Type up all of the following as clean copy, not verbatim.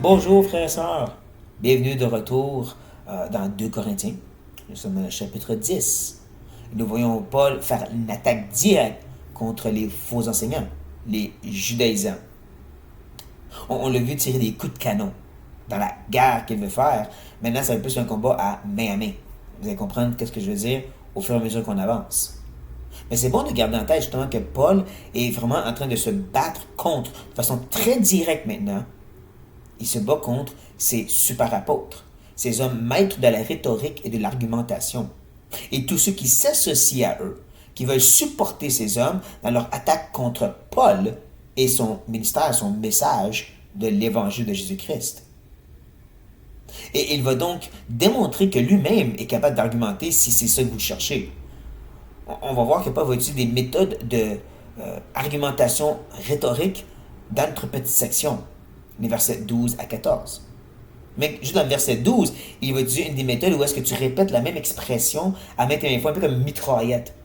Bonjour frères et sœurs, bienvenue de retour dans 2 Corinthiens. Nous sommes dans le chapitre 10. Nous voyons Paul faire une attaque directe contre les faux enseignants, les judaïsants. On l'a vu tirer des coups de canon dans la guerre qu'il veut faire. Maintenant, ça va plus un combat à main. Vous allez comprendre ce que je veux dire au fur et à mesure qu'on avance. Mais c'est bon de garder en tête justement que Paul est vraiment en train de se battre contre, de façon très directe maintenant. Il se bat contre ces super apôtres, ces hommes maîtres de la rhétorique et de l'argumentation, et tous ceux qui s'associent à eux, qui veulent supporter ces hommes dans leur attaque contre Paul et son ministère, son message de l'évangile de Jésus-Christ. Et il va donc démontrer que lui-même est capable d'argumenter si c'est ça que vous cherchez. On va voir que Paul va utiliser des méthodes de argumentation rhétorique dans notre petite section, les versets 12 à 14. Mais juste dans le verset 12, il va utiliser une des méthodes où est-ce que tu répètes la même expression à maintes et maintes fois, un peu comme mitraillette.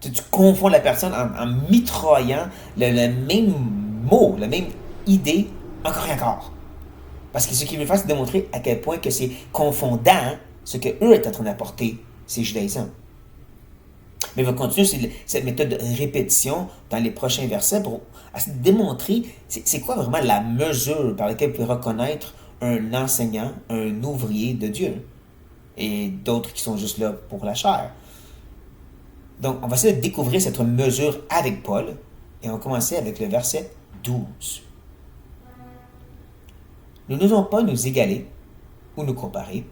Tu confonds la personne en mitraillant le même mot, la même idée, encore et encore. Parce que ce qu'il veut faire, c'est démontrer à quel point que c'est confondant ce qu'eux est en train d'apporter, ces judaïsants. Mais il va continuer cette méthode de répétition dans les prochains versets pour démontrer c'est quoi vraiment la mesure par laquelle vous pouvez reconnaître un enseignant, un ouvrier de Dieu. Et d'autres qui sont juste là pour la chair. Donc, on va essayer de découvrir cette mesure avec Paul. Et on va commencer avec le verset 12. Nous n'osons pas nous égaler ou nous comparer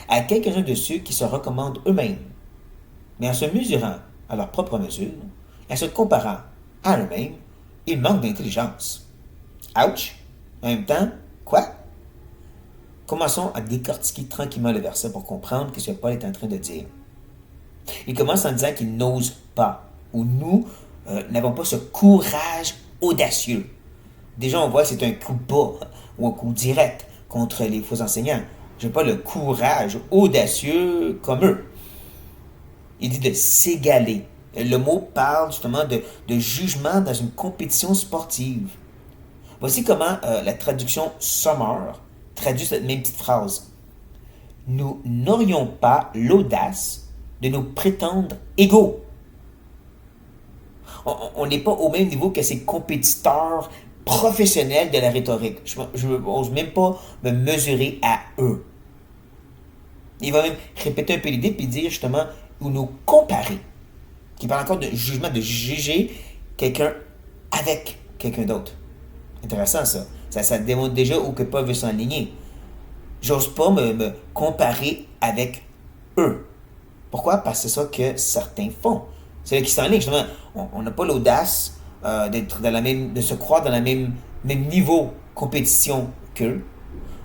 à quelques-uns de ceux qui se recommandent eux-mêmes, mais en se mesurant à leur propre mesure, et en se comparant à eux-mêmes, ils manquent d'intelligence. Ouch! En même temps, quoi? Commençons à décortiquer tranquillement le verset pour comprendre ce que Paul est en train de dire. Il commence en disant qu'il n'ose pas, ou nous n'avons pas ce courage audacieux. Déjà, on voit que c'est un coup bas ou un coup direct contre les faux enseignants. Je n'ai pas le courage audacieux comme eux. Il dit de s'égaler. Le mot parle justement de jugement dans une compétition sportive. Voici comment la traduction Summer traduit cette même petite phrase. Nous n'aurions pas l'audace de nous prétendre égaux. On n'est pas au même niveau que ces compétiteurs professionnels de la rhétorique. Je n'ose même pas me mesurer à eux. Il va même répéter un peu l'idée puis dire justement ou nous comparer. Qui parle encore de jugement, de juger quelqu'un avec quelqu'un d'autre. Intéressant ça. Ça démontre déjà où que Paul veut s'enligner. J'ose pas me comparer avec eux. Pourquoi? Parce que c'est ça que certains font. C'est là qui s'enlignent. Justement, on n'a pas l'audace d'être de se croire dans le même niveau compétition qu'eux,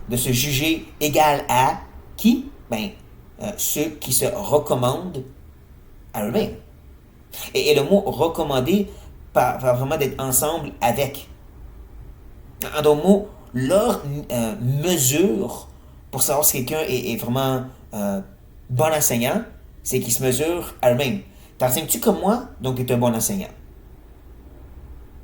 de se juger égal à qui? Ceux qui se recommandent à eux-mêmes. Et le mot recommander va vraiment d'être ensemble avec. En d'autres mots, leur mesure pour savoir si quelqu'un est vraiment bon enseignant, c'est qu'ils se mesurent à eux-mêmes. T'enseignes-tu comme moi, donc tu es un bon enseignant.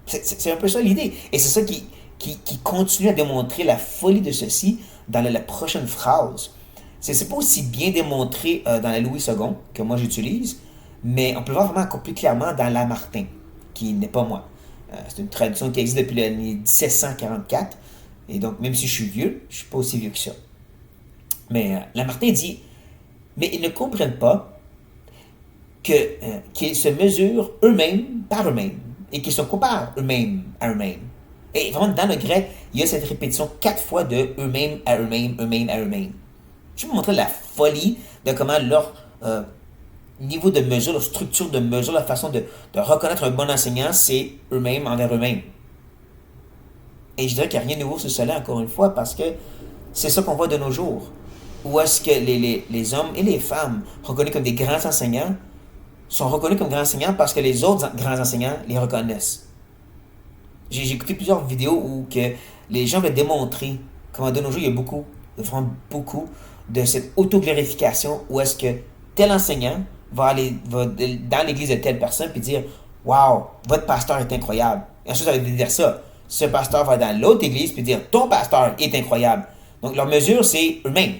C'est un peu ça l'idée. Et c'est ça qui continue à démontrer la folie de ceci dans la prochaine phrase. C'est pas aussi bien démontré dans la Louis II que moi j'utilise, mais on peut le voir vraiment encore plus clairement dans Lamartine, qui n'est pas moi. C'est une traduction qui existe depuis l'année 1744, et donc même si je suis vieux, je ne suis pas aussi vieux que ça. Mais Lamartine dit, mais ils ne comprennent pas qu'ils se mesurent eux-mêmes par eux-mêmes, et qu'ils se comparent eux-mêmes à eux-mêmes. Et vraiment, dans le grec, il y a cette répétition 4 fois de eux-mêmes à eux-mêmes, eux-mêmes à eux-mêmes. Je vais vous montrer la folie de comment leur niveau de mesure, leur structure de mesure, la façon de reconnaître un bon enseignant, c'est eux-mêmes envers eux-mêmes. Et je dirais qu'il n'y a rien de nouveau sur cela, encore une fois, parce que c'est ça qu'on voit de nos jours. Où est-ce que les hommes et les femmes reconnus comme des grands enseignants sont reconnus comme grands enseignants parce que les autres grands enseignants les reconnaissent. J'ai écouté plusieurs vidéos où que les gens veulent démontrer comment de nos jours, il y a vraiment beaucoup de cette autoglorification où est-ce que tel enseignant va dans l'église de telle personne puis dire « Wow, votre pasteur est incroyable. » Et ensuite, ça va dire ça. ce pasteur va dans l'autre église puis dire ton pasteur est incroyable. Donc leur mesure, c'est eux-mêmes.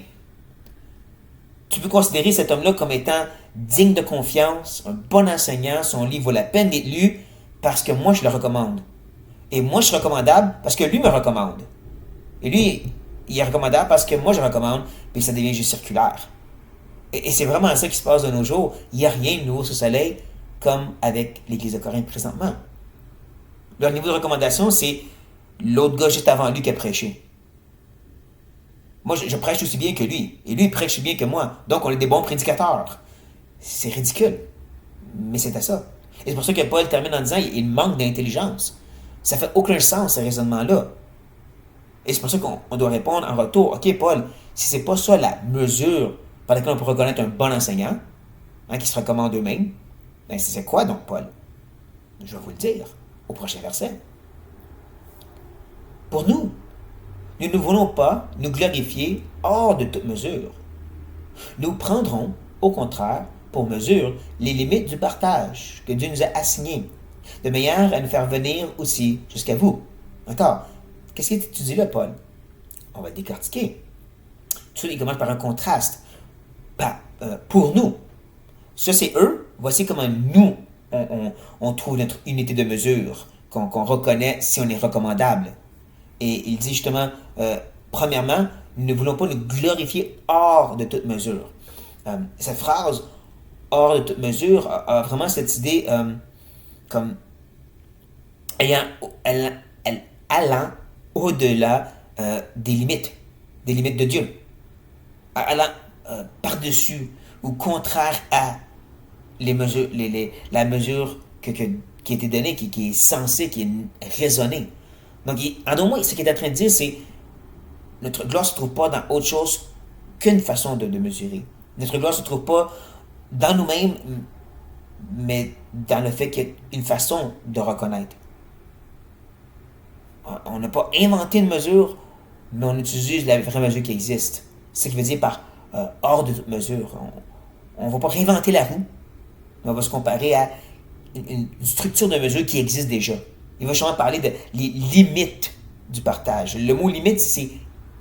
Tu peux considérer cet homme-là comme étant digne de confiance, un bon enseignant, son livre vaut la peine d'être lu parce que moi je le recommande. Et moi je suis recommandable parce que lui me recommande. Et lui, il est recommandable parce que moi je le recommande, puis ça devient juste circulaire. Et c'est vraiment ça qui se passe de nos jours. Il n'y a rien de nouveau sous le soleil comme avec l'Église de Corinthe présentement. Leur niveau de recommandation, c'est l'autre gars juste avant lui qui a prêché. Moi, je prêche aussi bien que lui. Et lui, il prêche aussi bien que moi. Donc, on est des bons prédicateurs. C'est ridicule. Mais c'est à ça. Et c'est pour ça que Paul termine en disant il manque d'intelligence. Ça fait aucun sens, ce raisonnement-là. Et c'est pour ça qu'on doit répondre en retour. OK, Paul, si c'est pas ça la mesure par laquelle on peut reconnaître un bon enseignant, qui se recommande eux-mêmes, ben c'est quoi donc, Paul? Je vais vous le dire au prochain verset. Pour nous, nous ne voulons pas nous glorifier hors de toute mesure. Nous prendrons, au contraire, pour mesure, les limites du partage que Dieu nous a assignées, de manière à nous faire venir aussi jusqu'à vous. D'accord? Qu'est-ce qui est étudié là, Paul? On va le décortiquer. Tout il commence par un contraste. Pour nous. Ça, c'est eux. Voici comment nous, on trouve notre unité de mesure, qu'on reconnaît si on est recommandable. Et il dit justement, premièrement, nous ne voulons pas nous glorifier hors de toute mesure. Cette phrase, hors de toute mesure, a vraiment cette idée comme allant au-delà des limites de Dieu, allant par-dessus ou contraire à les mesures, la mesure qui a été donnée, qui est censée, qui est raisonnée. Donc, en d'autres mots, ce qu'il est en train de dire, c'est notre gloire ne se trouve pas dans autre chose qu'une façon de mesurer. Notre gloire ne se trouve pas dans nous-mêmes, mais dans le fait qu'il y a une façon de reconnaître. On n'a pas inventé une mesure, mais on utilise la vraie mesure qui existe. C'est ce qui veut dire par hors de toute mesure. On ne va pas réinventer la roue, mais on va se comparer à une structure de mesure qui existe déjà. Il va justement parler de les limites du partage. Le mot limite, c'est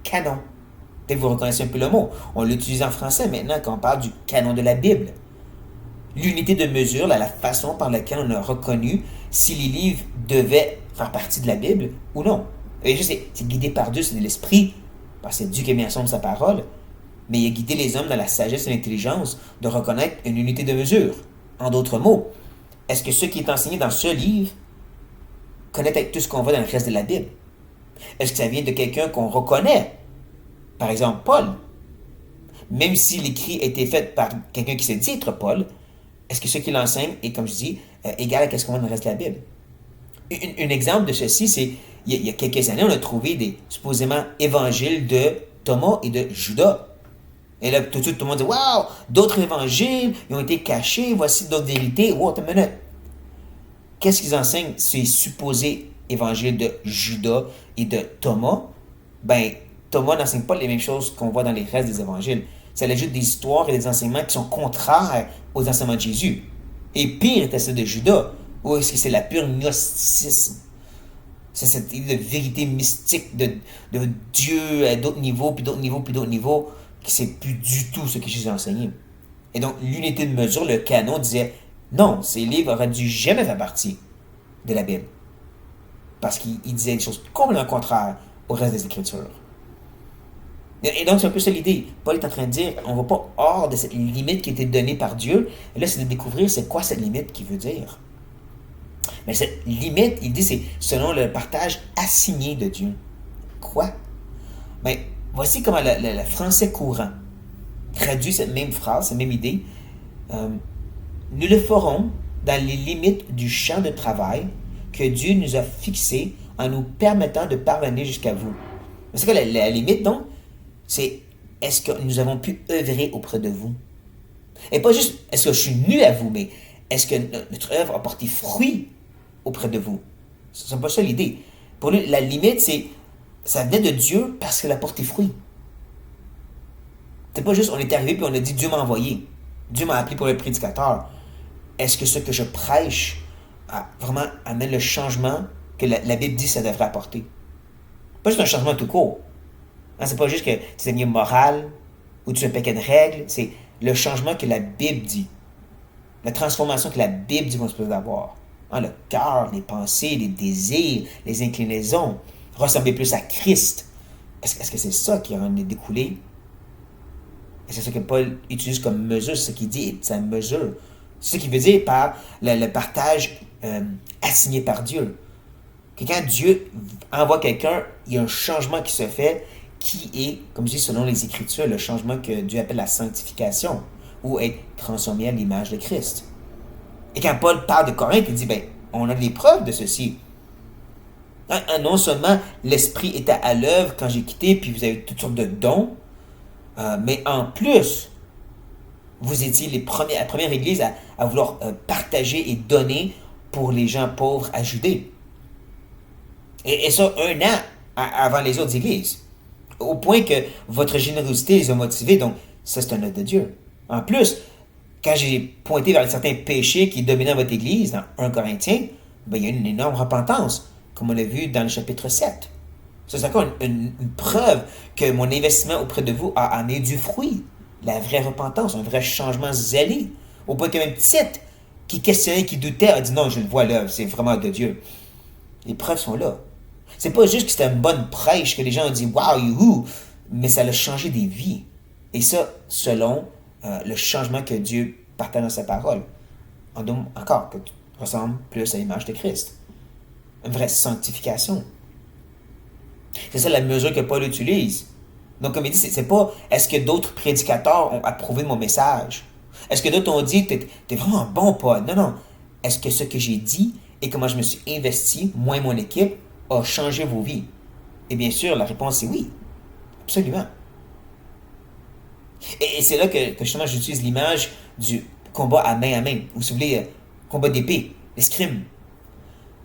canon. Peut-être que vous reconnaissez un peu le mot. On l'utilise en français maintenant quand on parle du canon de la Bible. L'unité de mesure, la façon par laquelle on a reconnu si les livres devaient faire partie de la Bible ou non. Et juste, c'est guidé par Dieu, c'est de l'esprit, parce que c'est Dieu qui a mis ensemble sa parole, mais il a guidé les hommes dans la sagesse et l'intelligence de reconnaître une unité de mesure. En d'autres mots, est-ce que ce qui est enseigné dans ce livre connaît tout ce qu'on voit dans le reste de la Bible? Est-ce que ça vient de quelqu'un qu'on reconnaît? Par exemple, Paul. Même si l'écrit a été fait par quelqu'un qui se dit être Paul, est-ce que ce qu'il enseigne est, comme je dis, égal à ce qu'on voit dans le reste de la Bible? Un exemple de ceci, c'est, il y a quelques années, on a trouvé des supposément évangiles de Thomas et de Judas. Et là, tout de suite, tout le monde dit, waouh, d'autres évangiles, ils ont été cachés, voici d'autres vérités. Wow, attends une minute. Qu'est-ce qu'ils enseignent, ces supposés évangiles de Judas et de Thomas? Ben, Thomas n'enseigne pas les mêmes choses qu'on voit dans les restes des évangiles. Ça ajoute des histoires et des enseignements qui sont contraires aux enseignements de Jésus. Et pire était celle de Judas, où est-ce que c'est la pure gnosticisme. C'est cette idée de vérité mystique de Dieu à d'autres niveaux, puis d'autres niveaux, puis d'autres niveaux, qui c'est plus du tout ce que Jésus a enseigné. Et donc, l'unité de mesure, le canon, disait non, ces livres auraient dû jamais faire partie de la Bible. Parce qu'il disait des choses complètement contraires au reste des Écritures. Et donc, c'est un peu ça l'idée. Paul est en train de dire, on ne va pas hors de cette limite qui a été donnée par Dieu. Et là, c'est de découvrir c'est quoi cette limite qui veut dire. Mais cette limite, il dit, c'est selon le partage assigné de Dieu. Quoi? Mais voici comment le français courant traduit cette même phrase, cette même idée. Nous le ferons dans les limites du champ de travail que Dieu nous a fixé en nous permettant de parvenir jusqu'à vous. C'est quoi la limite, donc? C'est est-ce que nous avons pu œuvrer auprès de vous? Et pas juste est-ce que je suis venu à vous, mais est-ce que notre œuvre a porté fruit auprès de vous? C'est pas ça l'idée. Pour lui, la limite, c'est ça venait de Dieu parce qu'elle a porté fruit. C'est pas juste on est arrivé puis on a dit Dieu m'a envoyé. Dieu m'a appelé pour être prédicateur. Est-ce que ce que je prêche vraiment amène le changement que la Bible dit que ça devrait apporter. Pas juste un changement tout court. Hein, c'est pas juste que tu deviens moral ou tu as un paquet de règles. C'est le changement que la Bible dit. La transformation que la Bible dit qu'on se peut avoir. Hein, le cœur, les pensées, les désirs, les inclinaisons. Ressembler plus à Christ. Est-ce que c'est ça qui en est découlé? Et c'est ça que Paul utilise comme mesure. C'est ce qu'il dit, sa mesure. C'est ce qu'il veut dire par le partage assigné par Dieu. Que quand Dieu envoie quelqu'un, il y a un changement qui se fait qui est, comme je dis selon les Écritures, le changement que Dieu appelle la sanctification ou être transformé à l'image de Christ. Et quand Paul parle de Corinthe, il dit, on a des preuves de ceci. Non seulement l'Esprit était à l'œuvre quand j'ai quitté, puis vous avez toutes sortes de dons, mais en plus, vous étiez la première église à vouloir partager et donner pour les gens pauvres à Judée. Et ça, 1 an avant les autres églises. Au point que votre générosité les a motivés. Donc, ça, c'est un œuvre de Dieu. En plus, quand j'ai pointé vers certains péchés qui dominaient votre église, dans 1 Corinthiens, il y a une énorme repentance, comme on l'a vu dans le chapitre 7. Ça, c'est encore une preuve que mon investissement auprès de vous a amené du fruit. La vraie repentance, un vrai changement zélé. Au point que même Tite, qui questionnait, qui doutait, a dit non, je le vois là, c'est vraiment de Dieu. Les preuves sont là. C'est pas juste que c'était une bonne prêche que les gens ont dit waouh, youhou, mais ça a changé des vies. Et ça, selon le changement que Dieu partage dans sa parole. Encore, que tu ressembles plus à l'image de Christ. Une vraie sanctification. C'est ça la mesure que Paul utilise. Donc, comme il dit, c'est pas est-ce que d'autres prédicateurs ont approuvé mon message? Est-ce que d'autres ont dit t'es vraiment bon, Paul? Non. Est-ce que ce que j'ai dit et comment je me suis investi, moi et mon équipe, a changé vos vies? Et bien sûr, la réponse est oui. Absolument. Et c'est là que justement j'utilise l'image du combat à main, ou si vous voulez, combat d'épée, l'escrime.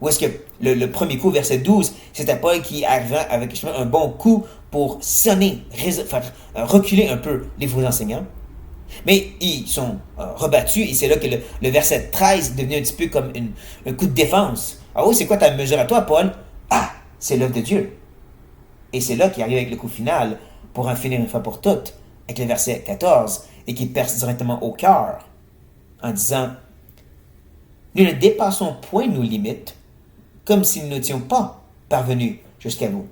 Où est-ce que le premier coup, verset 12, c'était Paul qui arrivait avec justement un bon coup pour sonner, faire reculer un peu les faux enseignants. Mais ils sont rebattus et c'est là que le verset 13 est devenu un petit peu comme un coup de défense. Ah oui, c'est quoi ta mesure à toi, Paul? Ah, c'est l'œuvre de Dieu. Et c'est là qu'il arrive avec le coup final pour en finir une fois pour toutes, avec le verset 14, et qui perce directement au cœur, en disant « Nous ne dépassons point nos limites, comme si nous n'étions pas parvenus jusqu'à vous.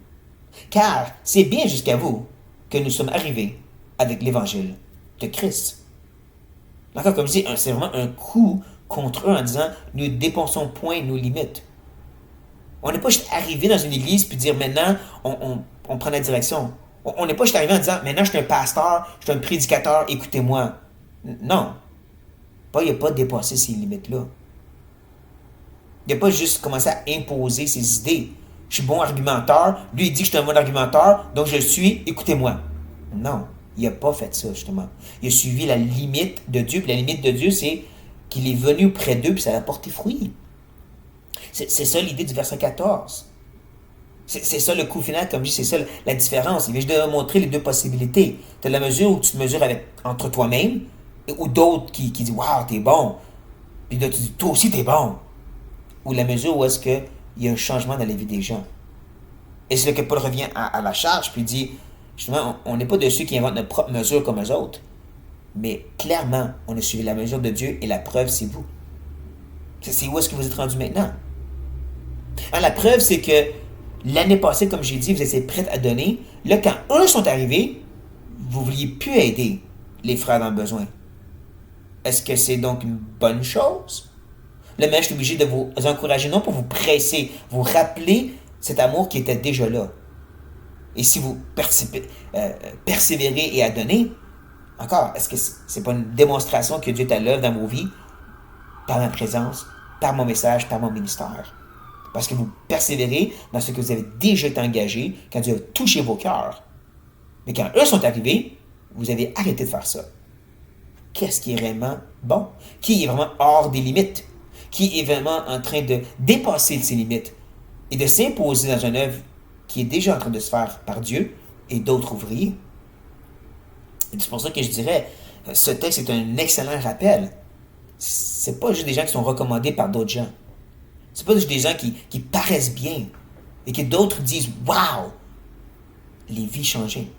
Car c'est bien jusqu'à vous que nous sommes arrivés avec l'évangile de Christ. » Encore comme je dis, c'est vraiment un coup contre eux en disant « Nous ne dépensons point nos limites. » On n'est pas juste arrivé dans une église puis dire maintenant, on prend la direction. On n'est pas juste arrivé en disant maintenant je suis un pasteur, je suis un prédicateur, écoutez-moi. Non. Il n'a pas dépassé ces limites-là. Il n'a pas juste commencé à imposer ses idées. Je suis bon argumenteur, lui il dit que je suis un bon argumenteur, donc je le suis, écoutez-moi. Non, il n'a pas fait ça justement. Il a suivi la limite de Dieu, puis la limite de Dieu c'est qu'il est venu près d'eux, puis ça a porté fruit. C'est ça l'idée du verset 14. C'est ça le coup final, comme je dis, c'est ça la différence. Il vient juste de montrer les deux possibilités. Tu as la mesure où tu te mesures entre toi-même, ou d'autres qui disent « Waouh, t'es bon ». Puis d'autres qui disent « Toi aussi, t'es bon ». Ou la mesure où est-ce qu'il y a un changement dans la vie des gens. Et c'est là que Paul revient à la charge, puis dit justement, on n'est pas de ceux qui inventent notre propre mesure comme eux autres. Mais clairement, on a suivi la mesure de Dieu et la preuve, c'est vous. C'est où est-ce que vous êtes rendu maintenant? La preuve, c'est que l'année passée, comme j'ai dit, vous étiez prêts à donner. Là, quand eux sont arrivés, vous ne vouliez plus aider les frères dans le besoin. Est-ce que c'est donc une bonne chose? Le maître est obligé de vous encourager, non pour vous presser, vous rappeler cet amour qui était déjà là. Et si vous persévérez et à donner, encore, est-ce que c'est pas une démonstration que Dieu est à l'œuvre dans vos vies? Par ma présence, par mon message, par mon ministère. Parce que vous persévérez dans ce que vous avez déjà été engagé quand Dieu a touché vos cœurs. Mais quand eux sont arrivés, vous avez arrêté de faire ça. Qu'est-ce qui est vraiment bon? Qui est vraiment hors des limites? Qui est vraiment en train de dépasser ces limites et de s'imposer dans une œuvre qui est déjà en train de se faire par Dieu et d'autres ouvriers? Et c'est pour ça que je dirais, ce texte est un excellent rappel. C'est pas juste des gens qui sont recommandés par d'autres gens. C'est pas juste des gens qui paraissent bien et que d'autres disent « Wow! » Les vies changées.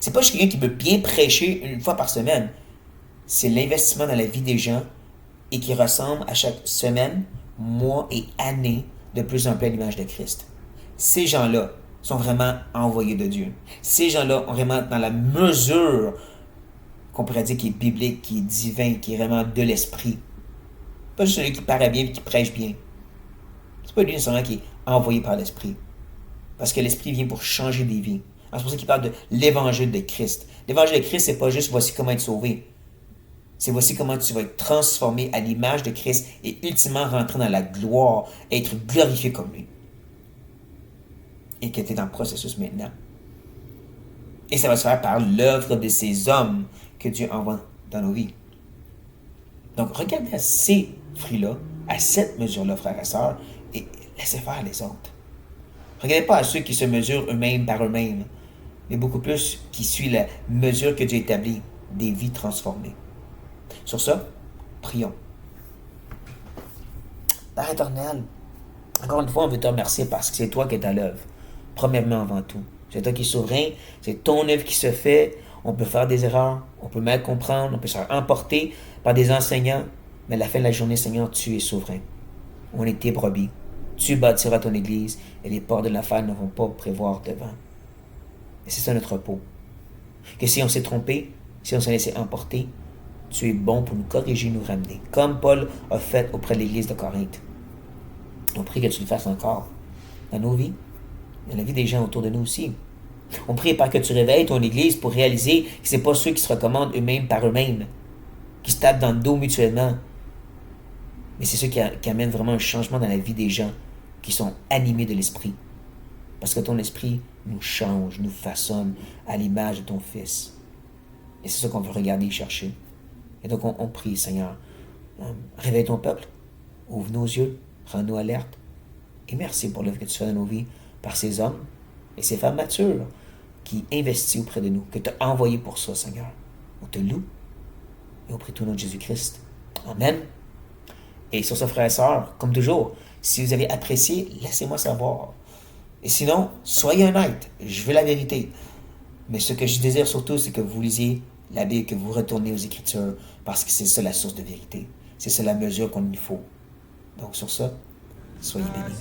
C'est pas juste quelqu'un qui veut bien prêcher une fois par semaine. C'est l'investissement dans la vie des gens et qui ressemble à chaque semaine, mois et année de plus en plus à l'image de Christ. Ces gens-là sont vraiment envoyés de Dieu. Ces gens-là ont vraiment dans la mesure qu'on pourrait dire qui est biblique, qui est divin, qui est vraiment de l'esprit. Pas juste celui qui paraît bien et qui prêche bien. C'est pas lui nécessairement qui est envoyé par l'esprit. Parce que l'esprit vient pour changer des vies. C'est pour ça qu'il parle de l'évangile de Christ. L'évangile de Christ, c'est pas juste voici comment être sauvé. C'est voici comment tu vas être transformé à l'image de Christ et ultimement rentrer dans la gloire, être glorifié comme lui. Et que tu es dans le processus maintenant. Et ça va se faire par l'œuvre de ces hommes que Dieu envoie dans nos vies. Donc, regardez à ces fruits-là, à cette mesure-là, frères et sœurs, et laissez faire les autres. Regardez pas à ceux qui se mesurent eux-mêmes par eux-mêmes, mais beaucoup plus qui suivent la mesure que Dieu établit, des vies transformées. Sur ça, prions. Père éternel, encore une fois, on veut te remercier parce que c'est toi qui es à l'œuvre. Premièrement, avant tout. C'est toi qui es souverain, c'est ton œuvre qui se fait. On peut faire des erreurs, on peut mal comprendre, on peut se faire emporter par des enseignants, mais à la fin de la journée, Seigneur, tu es souverain. On est tes brebis. Tu bâtiras ton Église et les portes de l'enfer ne vont pas prévoir devant. Et c'est ça notre repos. Que si on s'est trompé, si on s'est laissé emporter, tu es bon pour nous corriger, nous ramener. Comme Paul a fait auprès de l'Église de Corinthe. On prie que tu le fasses encore dans nos vies, dans la vie des gens autour de nous aussi. On prie par que tu réveilles ton Église pour réaliser que ce n'est pas ceux qui se recommandent eux-mêmes par eux-mêmes, qui se tapent dans le dos mutuellement, mais c'est ceux qui amènent vraiment un changement dans la vie des gens, qui sont animés de l'Esprit. Parce que ton Esprit nous change, nous façonne à l'image de ton Fils. Et c'est ça qu'on veut regarder et chercher. Et donc on prie, Seigneur, réveille ton peuple, ouvre nos yeux, rends-nous alertes. Et merci pour l'œuvre que tu fais dans nos vies par ces hommes et ces femmes matures qui investissent auprès de nous, que tu as envoyés pour ça, Seigneur. On te loue et on prie tout au nom de Jésus-Christ. Amen. Et sur ce, frères et sœurs, comme toujours, si vous avez apprécié, laissez-moi savoir. Et sinon, soyez honnêtes, je veux la vérité. Mais ce que je désire surtout, c'est que vous lisiez la Bible, que vous retournez aux Écritures, parce que c'est ça la source de vérité. C'est ça la mesure qu'on lui faut. Donc sur ça, soyez bénis.